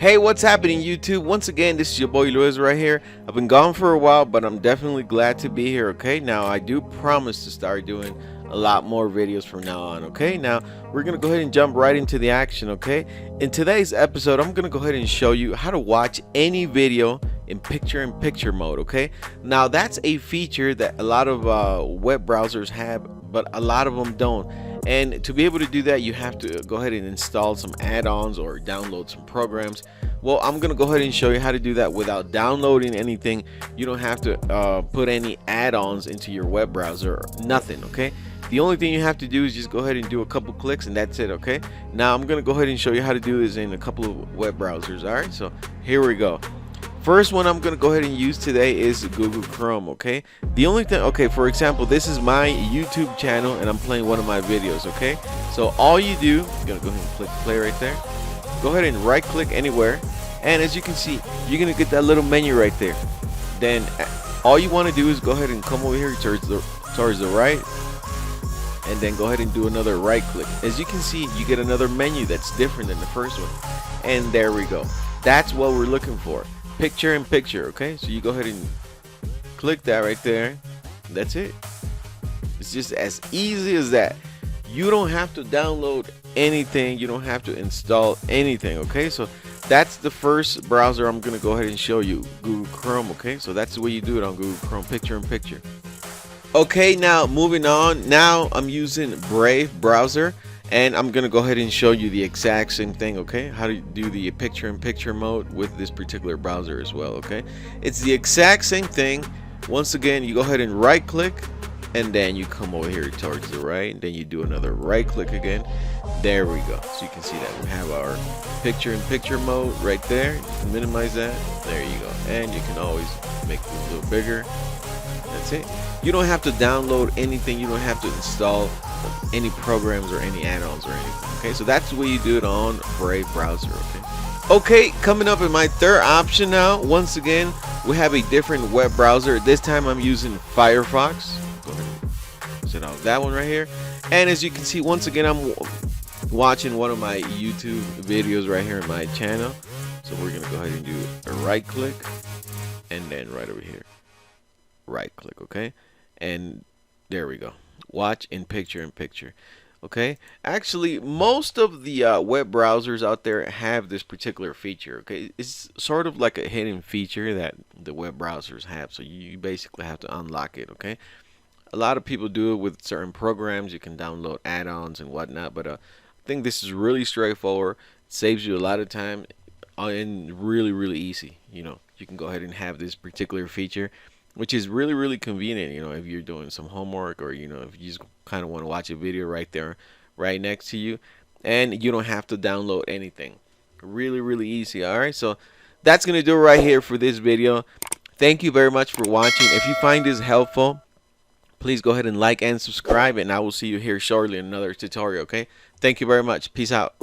Hey, what's happening, YouTube? Once again, this is your boy Luis right here. I've been gone for a while, but I'm definitely glad to be here. Okay, now I do promise to start doing a lot more videos from now on. Okay, now we're gonna go ahead and jump right into the action. Okay, in today's episode, I'm gonna go ahead and show you how to watch any video in picture-in-picture mode. Okay, now that's a feature that a lot of web browsers have, but a lot of them don't. And to be able to do that, you have to go ahead and install some add-ons or download some programs. Well, I'm gonna go ahead and show you how to do that without downloading anything. You don't have to put any add-ons into your web browser, nothing. Okay, the only thing you have to do is just go ahead and do a couple clicks and that's it. Okay, now I'm gonna go ahead and show you how to do this in a couple of web browsers. All right, so here we go. First one I'm gonna go ahead and use today is Google Chrome. Okay, the only thing, okay, for example, this is my YouTube channel and I'm playing one of my videos. Okay, so all you do, you're gonna go ahead and click play right there, go ahead and right click anywhere, and as you can see, you're gonna get that little menu right there. Then all you want to do is go ahead and come over here towards the right, and then go ahead and do another right click. As you can see, you get another menu that's different than the first one, and there we go. That's what we're looking for. Picture in picture. Okay, so you go ahead and click that right there. That's it. It's just as easy as that. You don't have to download anything, you don't have to install anything. Okay, so that's the first browser I'm gonna go ahead and show you, Google Chrome. Okay, so that's the way you do it on Google Chrome, picture in picture. Okay, now moving on, now I'm using Brave browser, and I'm gonna go ahead and show you the exact same thing. Okay, how to do the picture-in-picture mode with this particular browser as well. Okay, it's the exact same thing. Once again, you go ahead and right click, and then you come over here towards the right, and then you do another right click again. There we go. So you can see that we have our picture-in-picture mode right there. You can minimize that. There you go, and you can always make it a little bigger. That's it. You don't have to download anything, you don't have to install any programs or any add-ons or anything. Okay, so that's the way you do it on Brave browser. Okay, coming up in my third option now, once again we have a different web browser. This time I'm using Firefox. Go ahead and set out that one right here, and as you can see, once again I'm watching one of my YouTube videos right here in my channel. So we're gonna go ahead and do a right click, and then right over here right click. Okay, and there we go, watch in picture. Okay, actually most of the web browsers out there have this particular feature. Okay, it's sort of like a hidden feature that the web browsers have, so you basically have to unlock it. Okay, a lot of people do it with certain programs. You can download add-ons and whatnot, but I think this is really straightforward. It saves you a lot of time and really easy. You know, you can go ahead and have this particular feature, which is really convenient. You know, if you're doing some homework, or you know, if you just kind of want to watch a video right there, right next to you, and you don't have to download anything. Really easy. All right, so that's gonna do it right here for this video. Thank you very much for watching. If you find this helpful, please go ahead and like and subscribe, and I will see you here shortly in another tutorial. Okay, thank you very much. Peace out.